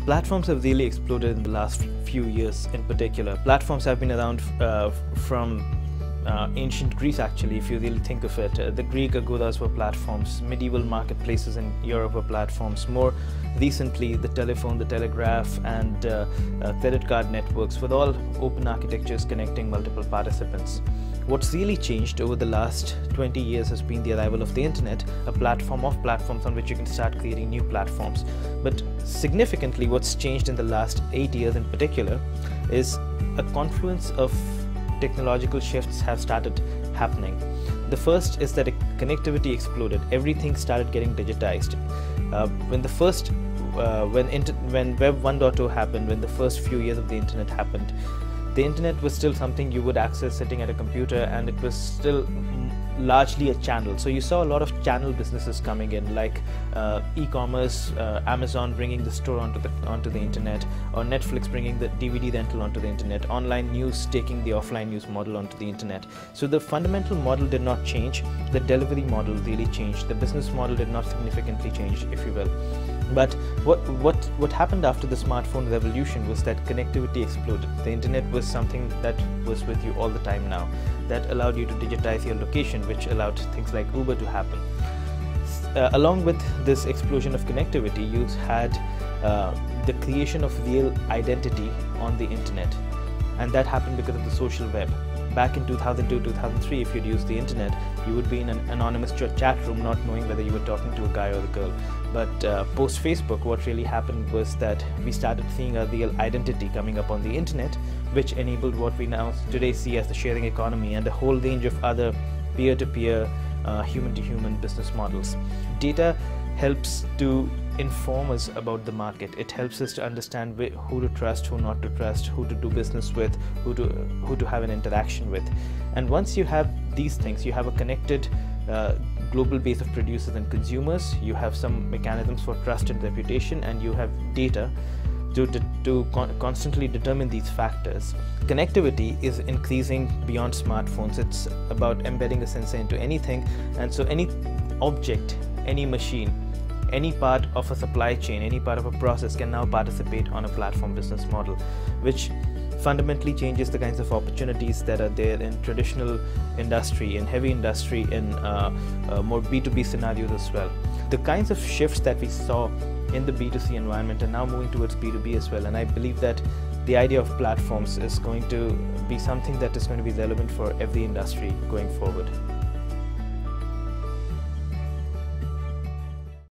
Platforms have really exploded in the last few years in particular. Platforms have been around from ancient Greece actually, if you really think of it. The Greek agoras were platforms, medieval marketplaces in Europe were platforms. More recently, the telephone, the telegraph and credit card networks were all open architectures connecting multiple participants. What's really changed over the last 20 years has been the arrival of the internet, a platform of platforms on which you can start creating new platforms. But significantly, what's changed in the last 8 years in particular is a confluence of technological shifts have started happening. The first is that connectivity exploded. Everything started getting digitized. When Web 1.0 happened, when the first few years of the internet happened, the internet was still something you would access sitting at a computer, and it was still largely a channel. So you saw a lot of channel businesses coming in, like e-commerce, Amazon bringing the store onto the internet, or Netflix bringing the DVD rental onto the internet, online news taking the offline news model onto the internet. So the fundamental model did not change, the delivery model really changed, the business model did not significantly change, if you will. But what happened after the smartphone revolution was that connectivity exploded. The internet was something that was with you all the time now, that allowed you to digitize your location, which allowed things like Uber to happen. Along with this explosion of connectivity, you had the creation of real identity on the internet, and that happened because of the social web. Back in 2002-2003, if you'd used the internet, you would be in an anonymous chat room not knowing whether you were talking to a guy or a girl. But post-Facebook, what really happened was that we started seeing a real identity coming up on the internet, which enabled what we now today see as the sharing economy and a whole range of other peer-to-peer, human-to-human business models. Data helps to inform us about the market. It helps us to understand who to trust, who not to trust, who to do business with, who to have an interaction with. And once you have these things, you have a connected global base of producers and consumers, you have some mechanisms for trust and reputation, and you have data to constantly determine these factors. Connectivity is increasing beyond smartphones. It's about embedding a sensor into anything, and so any object, any machine, any part of a supply chain, any part of a process can now participate on a platform business model, which fundamentally changes the kinds of opportunities that are there in traditional industry, in heavy industry, in more B2B scenarios as well. The kinds of shifts that we saw in the B2C environment are now moving towards B2B as well, and I believe that the idea of platforms is going to be something that is going to be relevant for every industry going forward.